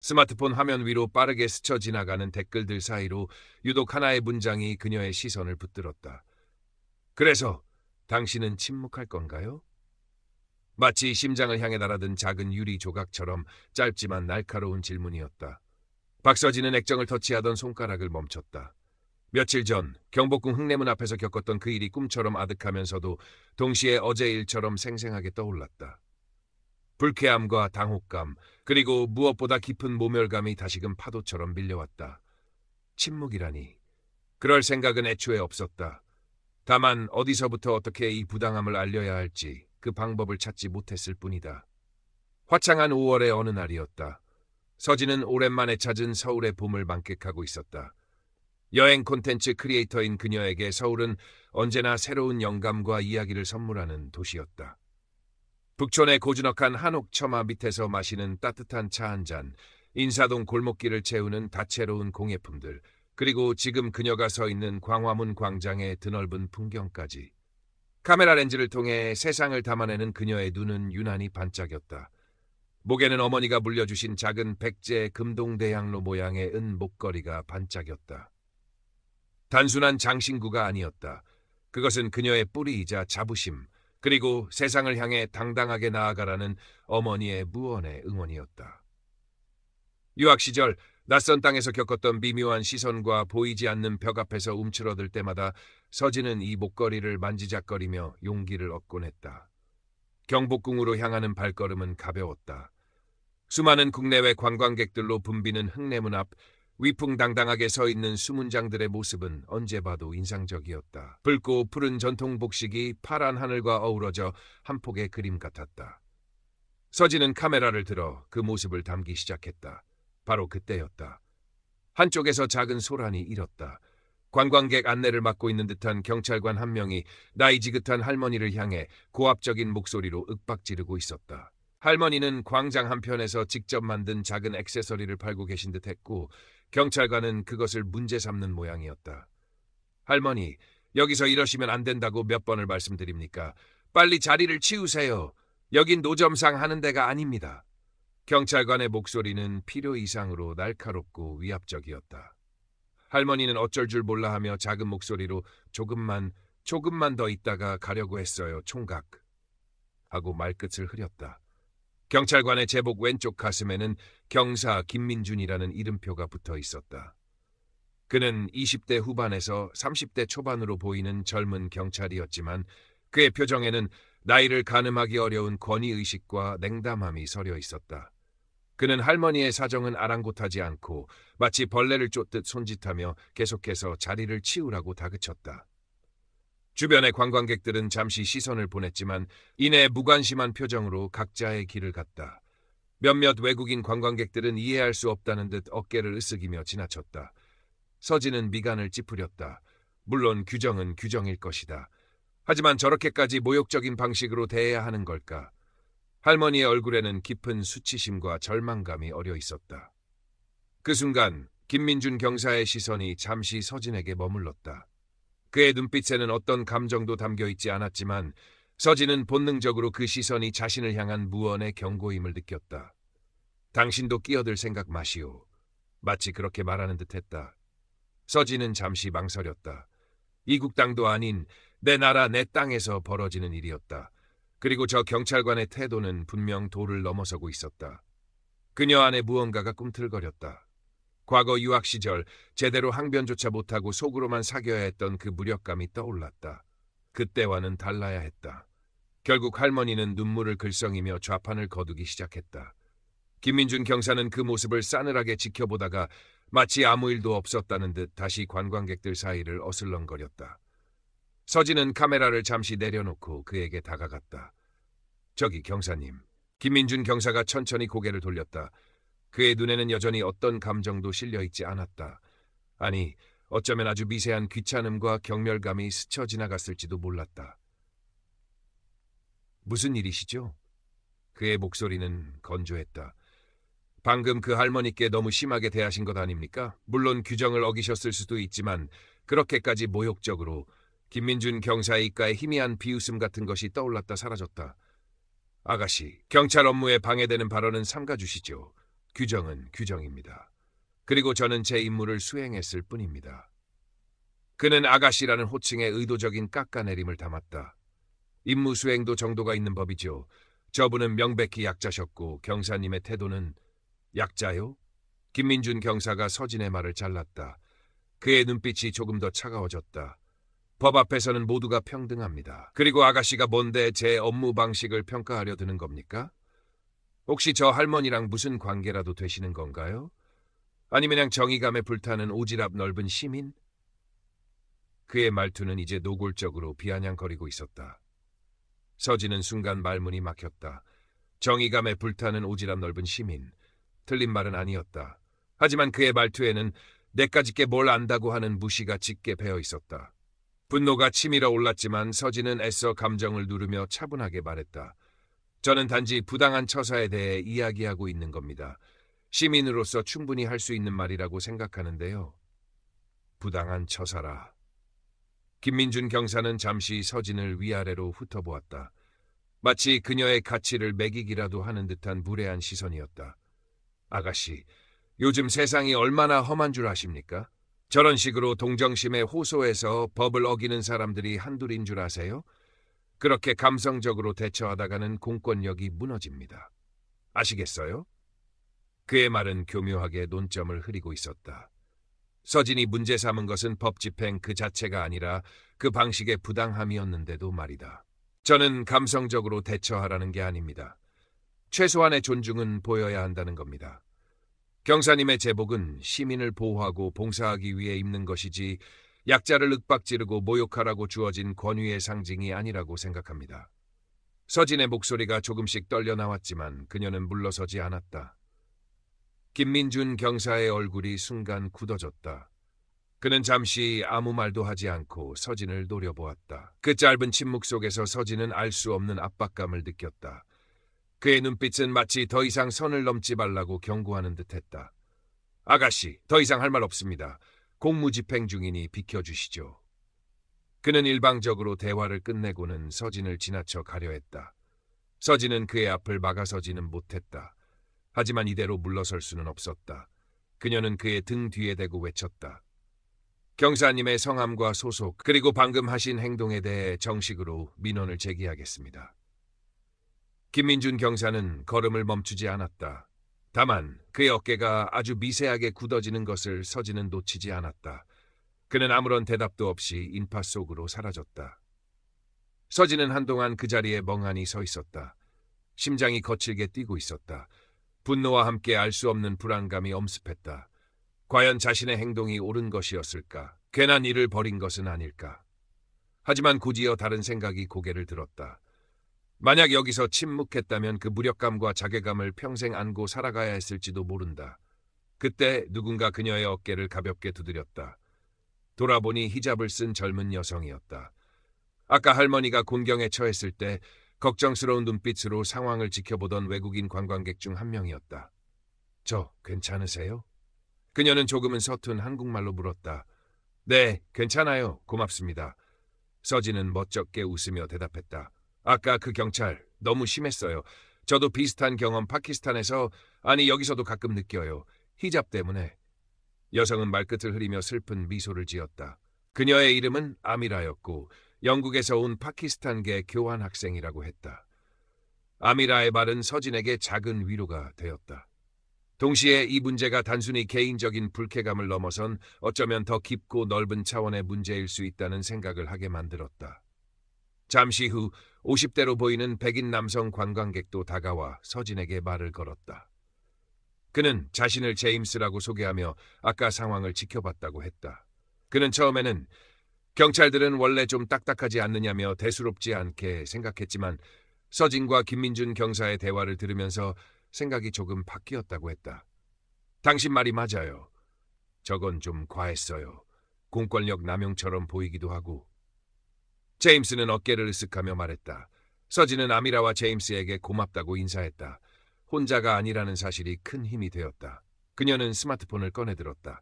스마트폰 화면 위로 빠르게 스쳐 지나가는 댓글들 사이로 유독 하나의 문장이 그녀의 시선을 붙들었다. 그래서 당신은 침묵할 건가요? 마치 심장을 향해 날아든 작은 유리 조각처럼 짧지만 날카로운 질문이었다. 박서진은 액정을 터치하던 손가락을 멈췄다. 며칠 전 경복궁 흥내문 앞에서 겪었던 그 일이 꿈처럼 아득하면서도 동시에 어제 일처럼 생생하게 떠올랐다. 불쾌함과 당혹감, 그리고 무엇보다 깊은 모멸감이 다시금 파도처럼 밀려왔다. 침묵이라니. 그럴 생각은 애초에 없었다. 다만 어디서부터 어떻게 이 부당함을 알려야 할지 그 방법을 찾지 못했을 뿐이다. 화창한 5월의 어느 날이었다. 서진은 오랜만에 찾은 서울의 봄을 만끽하고 있었다. 여행 콘텐츠 크리에이터인 그녀에게 서울은 언제나 새로운 영감과 이야기를 선물하는 도시였다. 북촌의 고즈넉한 한옥 처마 밑에서 마시는 따뜻한 차 한 잔, 인사동 골목길을 채우는 다채로운 공예품들, 그리고 지금 그녀가 서 있는 광화문 광장의 드넓은 풍경까지. 카메라 렌즈를 통해 세상을 담아내는 그녀의 눈은 유난히 반짝였다. 목에는 어머니가 물려주신 작은 백제 금동대양로 모양의 은 목걸이가 반짝였다. 단순한 장신구가 아니었다. 그것은 그녀의 뿌리이자 자부심, 그리고 세상을 향해 당당하게 나아가라는 어머니의 무언의 응원이었다. 유학 시절 낯선 땅에서 겪었던 미묘한 시선과 보이지 않는 벽 앞에서 움츠러들 때마다 서진은 이 목걸이를 만지작거리며 용기를 얻곤 했다. 경복궁으로 향하는 발걸음은 가벼웠다. 수많은 국내외 관광객들로 붐비는 흥내문 앞, 위풍당당하게 서 있는 수문장들의 모습은 언제 봐도 인상적이었다. 붉고 푸른 전통 복식이 파란 하늘과 어우러져 한 폭의 그림 같았다. 서진은 카메라를 들어 그 모습을 담기 시작했다. 바로 그때였다. 한쪽에서 작은 소란이 일었다. 관광객 안내를 맡고 있는 듯한 경찰관 한 명이 나이 지긋한 할머니를 향해 고압적인 목소리로 윽박지르고 있었다. 할머니는 광장 한편에서 직접 만든 작은 액세서리를 팔고 계신 듯했고 경찰관은 그것을 문제 삼는 모양이었다. 할머니, 여기서 이러시면 안 된다고 몇 번을 말씀드립니까? 빨리 자리를 치우세요. 여긴 노점상 하는 데가 아닙니다. 경찰관의 목소리는 필요 이상으로 날카롭고 위압적이었다. 할머니는 어쩔 줄 몰라 하며 작은 목소리로 조금만 더 있다가 가려고 했어요, 총각. 하고 말끝을 흐렸다. 경찰관의 제복 왼쪽 가슴에는 경사 김민준이라는 이름표가 붙어 있었다. 그는 20대 후반에서 30대 초반으로 보이는 젊은 경찰이었지만 그의 표정에는 나이를 가늠하기 어려운 권위의식과 냉담함이 서려 있었다. 그는 할머니의 사정은 아랑곳하지 않고 마치 벌레를 쫓듯 손짓하며 계속해서 자리를 치우라고 다그쳤다. 주변의 관광객들은 잠시 시선을 보냈지만 이내 무관심한 표정으로 각자의 길을 갔다. 몇몇 외국인 관광객들은 이해할 수 없다는 듯 어깨를 으쓱이며 지나쳤다. 서진은 미간을 찌푸렸다. 물론 규정은 규정일 것이다. 하지만 저렇게까지 모욕적인 방식으로 대해야 하는 걸까? 할머니의 얼굴에는 깊은 수치심과 절망감이 어려 있었다. 그 순간 김민준 경사의 시선이 잠시 서진에게 머물렀다. 그의 눈빛에는 어떤 감정도 담겨있지 않았지만 서진은 본능적으로 그 시선이 자신을 향한 무언의 경고임을 느꼈다. 당신도 끼어들 생각 마시오. 마치 그렇게 말하는 듯했다. 서진은 잠시 망설였다. 이국 땅도 아닌 내 나라 내 땅에서 벌어지는 일이었다. 그리고 저 경찰관의 태도는 분명 도를 넘어서고 있었다. 그녀 안에 무언가가 꿈틀거렸다. 과거 유학 시절 제대로 항변조차 못하고 속으로만 사겨야 했던 그 무력감이 떠올랐다. 그때와는 달라야 했다. 결국 할머니는 눈물을 글썽이며 좌판을 거두기 시작했다. 김민준 경사는 그 모습을 싸늘하게 지켜보다가 마치 아무 일도 없었다는 듯 다시 관광객들 사이를 어슬렁거렸다. 서진은 카메라를 잠시 내려놓고 그에게 다가갔다. 저기 경사님. 김민준 경사가 천천히 고개를 돌렸다. 그의 눈에는 여전히 어떤 감정도 실려있지 않았다. 아니, 어쩌면 아주 미세한 귀찮음과 경멸감이 스쳐 지나갔을지도 몰랐다. 무슨 일이시죠? 그의 목소리는 건조했다. 방금 그 할머니께 너무 심하게 대하신 것 아닙니까? 물론 규정을 어기셨을 수도 있지만 그렇게까지 모욕적으로. 김민준 경사의 입가에 희미한 비웃음 같은 것이 떠올랐다 사라졌다. 아가씨, 경찰 업무에 방해되는 발언은 삼가주시죠. 규정은 규정입니다. 그리고 저는 제 임무를 수행했을 뿐입니다. 그는 아가씨라는 호칭에 의도적인 깎아내림을 담았다. 임무 수행도 정도가 있는 법이죠. 저분은 명백히 약자셨고 경사님의 태도는 약자요? 김민준 경사가 서진의 말을 잘랐다. 그의 눈빛이 조금 더 차가워졌다. 법 앞에서는 모두가 평등합니다. 그리고 아가씨가 뭔데 제 업무 방식을 평가하려 드는 겁니까? 혹시 저 할머니랑 무슨 관계라도 되시는 건가요? 아니면 그냥 정의감에 불타는 오지랖 넓은 시민? 그의 말투는 이제 노골적으로 비아냥거리고 있었다. 서진은 순간 말문이 막혔다. 정의감에 불타는 오지랖 넓은 시민. 틀린 말은 아니었다. 하지만 그의 말투에는 내까짓게 뭘 안다고 하는 무시가 짙게 배어 있었다. 분노가 치밀어 올랐지만 서진은 애써 감정을 누르며 차분하게 말했다. 저는 단지 부당한 처사에 대해 이야기하고 있는 겁니다. 시민으로서 충분히 할 수 있는 말이라고 생각하는데요. 부당한 처사라. 김민준 경사는 잠시 서진을 위아래로 훑어보았다. 마치 그녀의 가치를 매기기라도 하는 듯한 무례한 시선이었다. 아가씨, 요즘 세상이 얼마나 험한 줄 아십니까? 저런 식으로 동정심에 호소해서 법을 어기는 사람들이 한둘인 줄 아세요? 그렇게 감성적으로 대처하다가는 공권력이 무너집니다. 아시겠어요? 그의 말은 교묘하게 논점을 흐리고 있었다. 서진이 문제 삼은 것은 법 집행 그 자체가 아니라 그 방식의 부당함이었는데도 말이다. 저는 감성적으로 대처하라는 게 아닙니다. 최소한의 존중은 보여야 한다는 겁니다. 경사님의 제복은 시민을 보호하고 봉사하기 위해 입는 것이지 약자를 윽박지르고 모욕하라고 주어진 권위의 상징이 아니라고 생각합니다. 서진의 목소리가 조금씩 떨려 나왔지만 그녀는 물러서지 않았다. 김민준 경사의 얼굴이 순간 굳어졌다. 그는 잠시 아무 말도 하지 않고 서진을 노려보았다. 그 짧은 침묵 속에서 서진은 알 수 없는 압박감을 느꼈다. 그의 눈빛은 마치 더 이상 선을 넘지 말라고 경고하는 듯했다. 아가씨, 더 이상 할 말 없습니다. 공무집행 중이니 비켜주시죠. 그는 일방적으로 대화를 끝내고는 서진을 지나쳐 가려 했다. 서진은 그의 앞을 막아서지는 못했다. 하지만 이대로 물러설 수는 없었다. 그녀는 그의 등 뒤에 대고 외쳤다. 경사님의 성함과 소속 그리고 방금 하신 행동에 대해 정식으로 민원을 제기하겠습니다. 김민준 경사는 걸음을 멈추지 않았다. 다만 그의 어깨가 아주 미세하게 굳어지는 것을 서진은 놓치지 않았다. 그는 아무런 대답도 없이 인파 속으로 사라졌다. 서진은 한동안 그 자리에 멍하니 서 있었다. 심장이 거칠게 뛰고 있었다. 분노와 함께 알 수 없는 불안감이 엄습했다. 과연 자신의 행동이 옳은 것이었을까? 괜한 일을 벌인 것은 아닐까? 하지만 곧이어 다른 생각이 고개를 들었다. 만약 여기서 침묵했다면 그 무력감과 자괴감을 평생 안고 살아가야 했을지도 모른다. 그때 누군가 그녀의 어깨를 가볍게 두드렸다. 돌아보니 히잡을 쓴 젊은 여성이었다. 아까 할머니가 곤경에 처했을 때 걱정스러운 눈빛으로 상황을 지켜보던 외국인 관광객 중 한 명이었다. 저 괜찮으세요? 그녀는 조금은 서툰 한국말로 물었다. 네, 괜찮아요. 고맙습니다. 서진은 멋쩍게 웃으며 대답했다. 아까 그 경찰 너무 심했어요. 저도 비슷한 경험 파키스탄에서 아니 여기서도 가끔 느껴요. 히잡 때문에. 여성은 말끝을 흐리며 슬픈 미소를 지었다. 그녀의 이름은 아미라였고 영국에서 온 파키스탄계 교환 학생이라고 했다. 아미라의 말은 서진에게 작은 위로가 되었다. 동시에 이 문제가 단순히 개인적인 불쾌감을 넘어선 어쩌면 더 깊고 넓은 차원의 문제일 수 있다는 생각을 하게 만들었다. 잠시 후 50대로 보이는 백인 남성 관광객도 다가와 서진에게 말을 걸었다. 그는 자신을 제임스라고 소개하며 아까 상황을 지켜봤다고 했다. 그는 처음에는 경찰들은 원래 좀 딱딱하지 않느냐며 대수롭지 않게 생각했지만 서진과 김민준 경사의 대화를 들으면서 생각이 조금 바뀌었다고 했다. 당신 말이 맞아요. 저건 좀 과했어요. 공권력 남용처럼 보이기도 하고. 제임스는 어깨를 으쓱하며 말했다. 서진은 아미라와 제임스에게 고맙다고 인사했다. 혼자가 아니라는 사실이 큰 힘이 되었다. 그녀는 스마트폰을 꺼내들었다.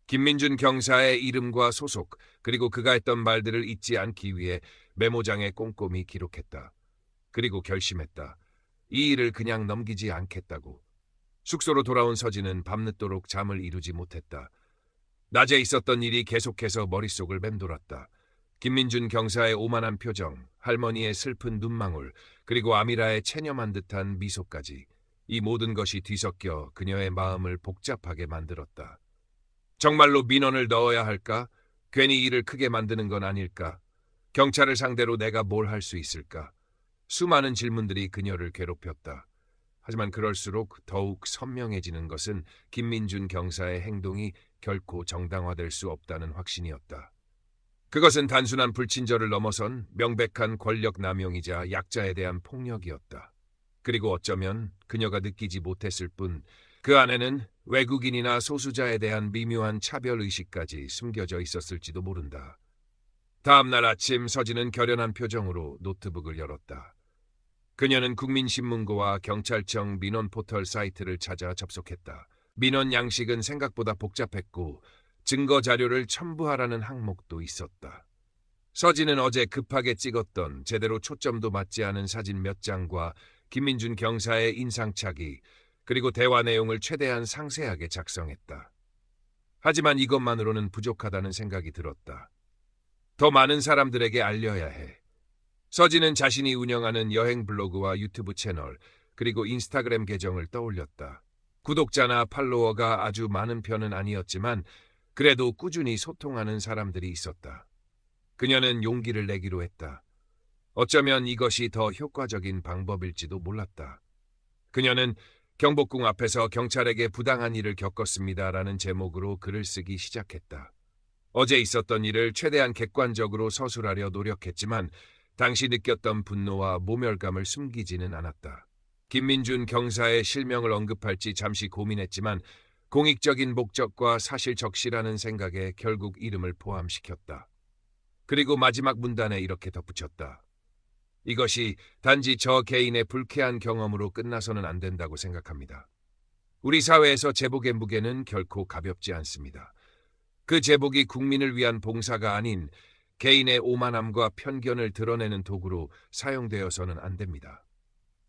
김민준 경사의 이름과 소속 그리고 그가 했던 말들을 잊지 않기 위해 메모장에 꼼꼼히 기록했다. 그리고 결심했다. 이 일을 그냥 넘기지 않겠다고. 숙소로 돌아온 서진은 밤늦도록 잠을 이루지 못했다. 낮에 있었던 일이 계속해서 머릿속을 맴돌았다. 김민준 경사의 오만한 표정, 할머니의 슬픈 눈망울, 그리고 아미라의 체념한 듯한 미소까지. 이 모든 것이 뒤섞여 그녀의 마음을 복잡하게 만들었다. 정말로 민원을 넣어야 할까? 괜히 일을 크게 만드는 건 아닐까? 경찰을 상대로 내가 뭘 할 수 있을까? 수많은 질문들이 그녀를 괴롭혔다. 하지만 그럴수록 더욱 선명해지는 것은 김민준 경사의 행동이 결코 정당화될 수 없다는 확신이었다. 그것은 단순한 불친절을 넘어선 명백한 권력 남용이자 약자에 대한 폭력이었다. 그리고 어쩌면 그녀가 느끼지 못했을 뿐 그 안에는 외국인이나 소수자에 대한 미묘한 차별의식까지 숨겨져 있었을지도 모른다. 다음 날 아침 서진은 결연한 표정으로 노트북을 열었다. 그녀는 국민신문고와 경찰청 민원 포털 사이트를 찾아 접속했다. 민원 양식은 생각보다 복잡했고 증거 자료를 첨부하라는 항목도 있었다. 서진은 어제 급하게 찍었던 제대로 초점도 맞지 않은 사진 몇 장과 김민준 경사의 인상착의, 그리고 대화 내용을 최대한 상세하게 작성했다. 하지만 이것만으로는 부족하다는 생각이 들었다. 더 많은 사람들에게 알려야 해. 서진은 자신이 운영하는 여행 블로그와 유튜브 채널, 그리고 인스타그램 계정을 떠올렸다. 구독자나 팔로워가 아주 많은 편은 아니었지만 그래도 꾸준히 소통하는 사람들이 있었다. 그녀는 용기를 내기로 했다. 어쩌면 이것이 더 효과적인 방법일지도 몰랐다. 그녀는 경복궁 앞에서 경찰에게 부당한 일을 겪었습니다라는 제목으로 글을 쓰기 시작했다. 어제 있었던 일을 최대한 객관적으로 서술하려 노력했지만 당시 느꼈던 분노와 모멸감을 숨기지는 않았다. 김민준 경사의 실명을 언급할지 잠시 고민했지만 공익적인 목적과 사실 적시라는 생각에 결국 이름을 포함시켰다. 그리고 마지막 문단에 이렇게 덧붙였다. 이것이 단지 저 개인의 불쾌한 경험으로 끝나서는 안 된다고 생각합니다. 우리 사회에서 제복의 무게는 결코 가볍지 않습니다. 그 제복이 국민을 위한 봉사가 아닌 개인의 오만함과 편견을 드러내는 도구로 사용되어서는 안 됩니다.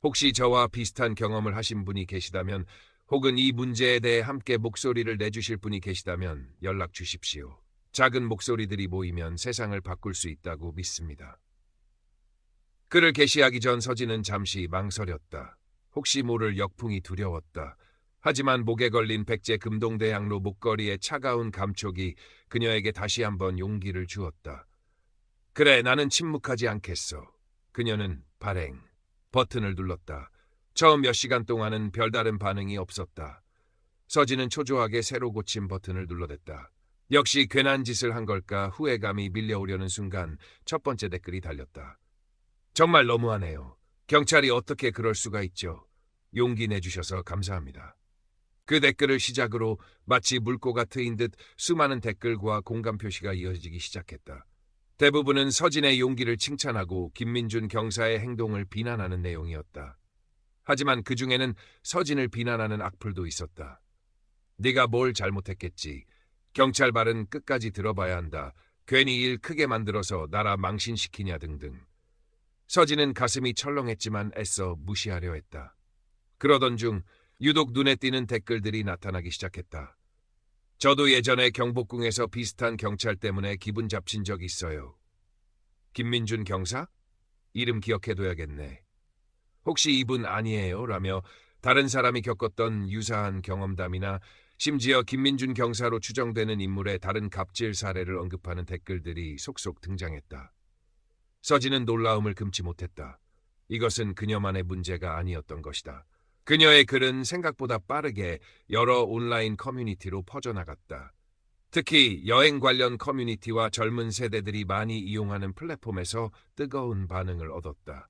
혹시 저와 비슷한 경험을 하신 분이 계시다면 혹은 이 문제에 대해 함께 목소리를 내주실 분이 계시다면 연락 주십시오. 작은 목소리들이 모이면 세상을 바꿀 수 있다고 믿습니다. 글을 게시하기 전 서진은 잠시 망설였다. 혹시 모를 역풍이 두려웠다. 하지만 목에 걸린 백제 금동대양로 목걸이의 차가운 감촉이 그녀에게 다시 한번 용기를 주었다. 그래, 나는 침묵하지 않겠어. 그녀는 발행 버튼을 눌렀다. 처음 몇 시간 동안은 별다른 반응이 없었다. 서진은 초조하게 새로 고친 버튼을 눌러댔다. 역시 괜한 짓을 한 걸까 후회감이 밀려오려는 순간 첫 번째 댓글이 달렸다. 정말 너무하네요. 경찰이 어떻게 그럴 수가 있죠. 용기 내주셔서 감사합니다. 그 댓글을 시작으로 마치 물꼬가 트인 듯 수많은 댓글과 공감 표시가 이어지기 시작했다. 대부분은 서진의 용기를 칭찬하고 김민준 경사의 행동을 비난하는 내용이었다. 하지만 그 중에는 서진을 비난하는 악플도 있었다. 네가 뭘 잘못했겠지. 경찰 말은 끝까지 들어봐야 한다. 괜히 일 크게 만들어서 나라 망신시키냐 등등. 서진은 가슴이 철렁했지만 애써 무시하려 했다. 그러던 중 유독 눈에 띄는 댓글들이 나타나기 시작했다. 저도 예전에 경복궁에서 비슷한 경찰 때문에 기분 잡친 적 있어요. 김민준 경사? 이름 기억해둬야겠네. 혹시 이분 아니에요? 라며 다른 사람이 겪었던 유사한 경험담이나 심지어 김민준 경사로 추정되는 인물의 다른 갑질 사례를 언급하는 댓글들이 속속 등장했다. 서진은 놀라움을 금치 못했다. 이것은 그녀만의 문제가 아니었던 것이다. 그녀의 글은 생각보다 빠르게 여러 온라인 커뮤니티로 퍼져나갔다. 특히 여행 관련 커뮤니티와 젊은 세대들이 많이 이용하는 플랫폼에서 뜨거운 반응을 얻었다.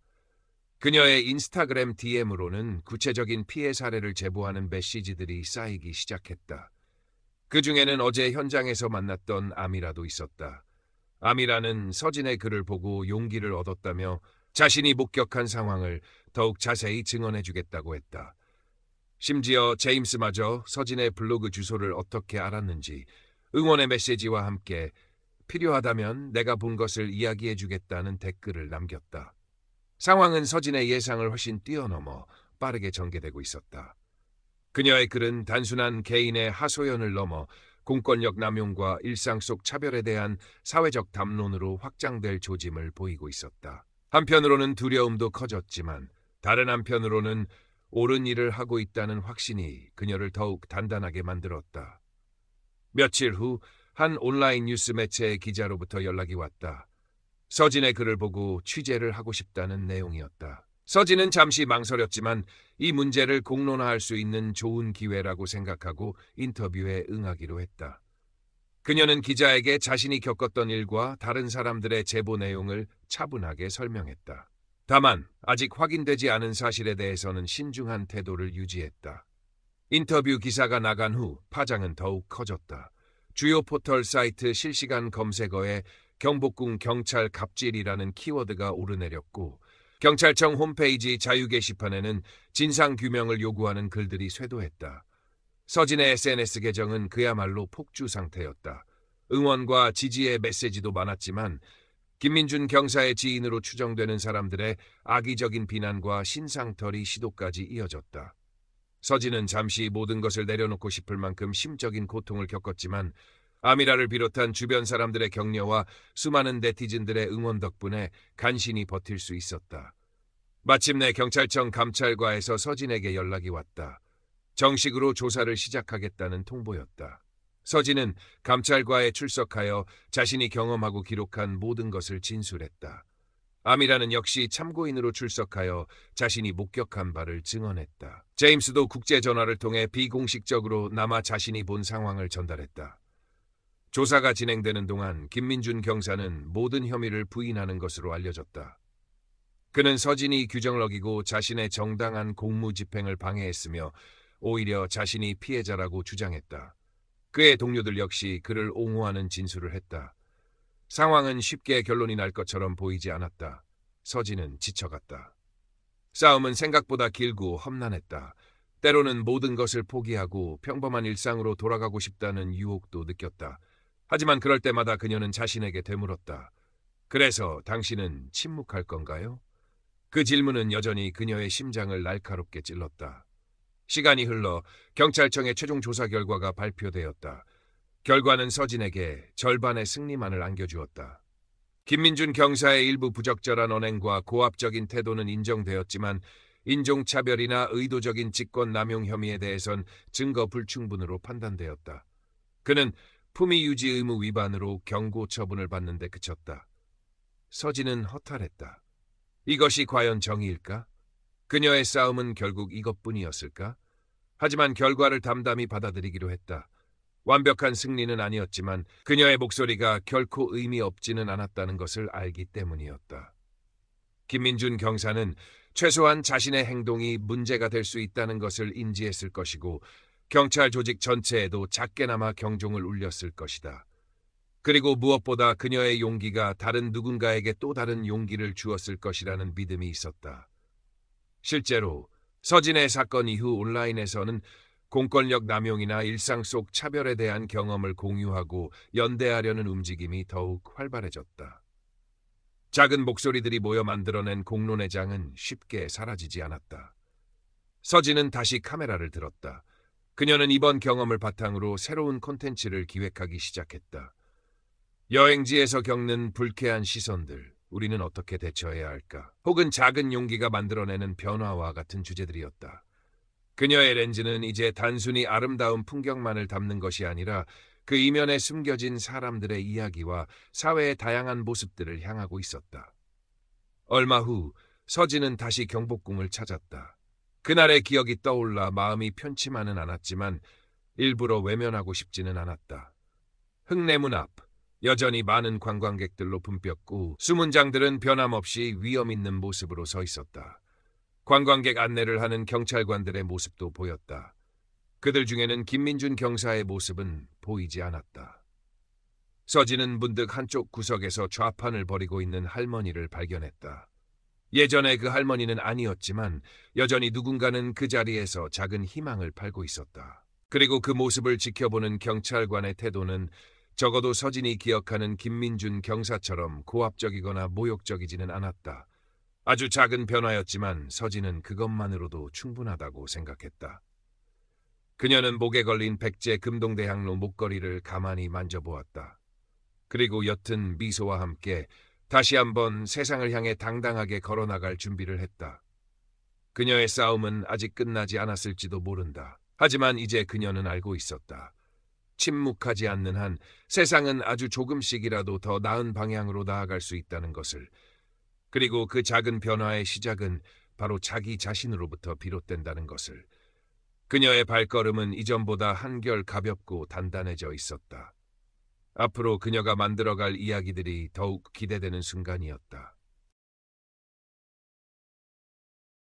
그녀의 인스타그램 DM으로는 구체적인 피해 사례를 제보하는 메시지들이 쌓이기 시작했다. 그 중에는 어제 현장에서 만났던 아미라도 있었다. 아미라는 서진의 글을 보고 용기를 얻었다며 자신이 목격한 상황을 더욱 자세히 증언해주겠다고 했다. 심지어 제임스마저 서진의 블로그 주소를 어떻게 알았는지 응원의 메시지와 함께 필요하다면 내가 본 것을 이야기해주겠다는 댓글을 남겼다. 상황은 서진의 예상을 훨씬 뛰어넘어 빠르게 전개되고 있었다. 그녀의 글은 단순한 개인의 하소연을 넘어 공권력 남용과 일상 속 차별에 대한 사회적 담론으로 확장될 조짐을 보이고 있었다. 한편으로는 두려움도 커졌지만 다른 한편으로는 옳은 일을 하고 있다는 확신이 그녀를 더욱 단단하게 만들었다. 며칠 후 한 온라인 뉴스 매체의 기자로부터 연락이 왔다. 서진의 글을 보고 취재를 하고 싶다는 내용이었다. 서진은 잠시 망설였지만 이 문제를 공론화할 수 있는 좋은 기회라고 생각하고 인터뷰에 응하기로 했다. 그녀는 기자에게 자신이 겪었던 일과 다른 사람들의 제보 내용을 차분하게 설명했다. 다만 아직 확인되지 않은 사실에 대해서는 신중한 태도를 유지했다. 인터뷰 기사가 나간 후 파장은 더욱 커졌다. 주요 포털 사이트 실시간 검색어에 경복궁 경찰 갑질이라는 키워드가 오르내렸고 경찰청 홈페이지 자유 게시판에는 진상규명을 요구하는 글들이 쇄도했다. 서진의 SNS 계정은 그야말로 폭주 상태였다. 응원과 지지의 메시지도 많았지만 김민준 경사의 지인으로 추정되는 사람들의 악의적인 비난과 신상털이 시도까지 이어졌다. 서진은 잠시 모든 것을 내려놓고 싶을 만큼 심적인 고통을 겪었지만 아미라를 비롯한 주변 사람들의 격려와 수많은 네티즌들의 응원 덕분에 간신히 버틸 수 있었다. 마침내 경찰청 감찰과에서 서진에게 연락이 왔다. 정식으로 조사를 시작하겠다는 통보였다. 서진은 감찰과에 출석하여 자신이 경험하고 기록한 모든 것을 진술했다. 아미라는 역시 참고인으로 출석하여 자신이 목격한 바를 증언했다. 제임스도 국제전화를 통해 비공식적으로 남아 자신이 본 상황을 전달했다. 조사가 진행되는 동안 김민준 경사는 모든 혐의를 부인하는 것으로 알려졌다. 그는 서진이 규정을 어기고 자신의 정당한 공무 집행을 방해했으며 오히려 자신이 피해자라고 주장했다. 그의 동료들 역시 그를 옹호하는 진술을 했다. 상황은 쉽게 결론이 날 것처럼 보이지 않았다. 서진은 지쳐갔다. 싸움은 생각보다 길고 험난했다. 때로는 모든 것을 포기하고 평범한 일상으로 돌아가고 싶다는 유혹도 느꼈다. 하지만 그럴 때마다 그녀는 자신에게 되물었다. 그래서 당신은 침묵할 건가요? 그 질문은 여전히 그녀의 심장을 날카롭게 찔렀다. 시간이 흘러 경찰청의 최종 조사 결과가 발표되었다. 결과는 서진에게 절반의 승리만을 안겨주었다. 김민준 경사의 일부 부적절한 언행과 고압적인 태도는 인정되었지만 인종차별이나 의도적인 직권남용 혐의에 대해선 증거 불충분으로 판단되었다. 그는 품위 유지 의무 위반으로 경고 처분을 받는 데 그쳤다. 서진은 허탈했다. 이것이 과연 정의일까? 그녀의 싸움은 결국 이것뿐이었을까? 하지만 결과를 담담히 받아들이기로 했다. 완벽한 승리는 아니었지만 그녀의 목소리가 결코 의미 없지는 않았다는 것을 알기 때문이었다. 김민준 경사는 최소한 자신의 행동이 문제가 될 수 있다는 것을 인지했을 것이고 경찰 조직 전체에도 작게나마 경종을 울렸을 것이다. 그리고 무엇보다 그녀의 용기가 다른 누군가에게 또 다른 용기를 주었을 것이라는 믿음이 있었다. 실제로 서진의 사건 이후 온라인에서는 공권력 남용이나 일상 속 차별에 대한 경험을 공유하고 연대하려는 움직임이 더욱 활발해졌다. 작은 목소리들이 모여 만들어낸 공론의 장은 쉽게 사라지지 않았다. 서진은 다시 카메라를 들었다. 그녀는 이번 경험을 바탕으로 새로운 콘텐츠를 기획하기 시작했다. 여행지에서 겪는 불쾌한 시선들, 우리는 어떻게 대처해야 할까? 혹은 작은 용기가 만들어내는 변화와 같은 주제들이었다. 그녀의 렌즈는 이제 단순히 아름다운 풍경만을 담는 것이 아니라 그 이면에 숨겨진 사람들의 이야기와 사회의 다양한 모습들을 향하고 있었다. 얼마 후 서진은 다시 경복궁을 찾았다. 그날의 기억이 떠올라 마음이 편치만은 않았지만 일부러 외면하고 싶지는 않았다. 흙내문 앞, 여전히 많은 관광객들로 붐볐고 숨은 장들은 변함없이 위험 있는 모습으로 서 있었다. 관광객 안내를 하는 경찰관들의 모습도 보였다. 그들 중에는 김민준 경사의 모습은 보이지 않았다. 서진은 문득 한쪽 구석에서 좌판을 벌이고 있는 할머니를 발견했다. 예전에 그 할머니는 아니었지만 여전히 누군가는 그 자리에서 작은 희망을 팔고 있었다. 그리고 그 모습을 지켜보는 경찰관의 태도는 적어도 서진이 기억하는 김민준 경사처럼 고압적이거나 모욕적이지는 않았다. 아주 작은 변화였지만 서진은 그것만으로도 충분하다고 생각했다. 그녀는 목에 걸린 백제 금동대항로 목걸이를 가만히 만져보았다. 그리고 옅은 미소와 함께 다시 한번 세상을 향해 당당하게 걸어나갈 준비를 했다. 그녀의 싸움은 아직 끝나지 않았을지도 모른다. 하지만 이제 그녀는 알고 있었다. 침묵하지 않는 한 세상은 아주 조금씩이라도 더 나은 방향으로 나아갈 수 있다는 것을. 그리고 그 작은 변화의 시작은 바로 자기 자신으로부터 비롯된다는 것을. 그녀의 발걸음은 이전보다 한결 가볍고 단단해져 있었다. 앞으로 그녀가 만들어갈 이야기들이 더욱 기대되는 순간이었다.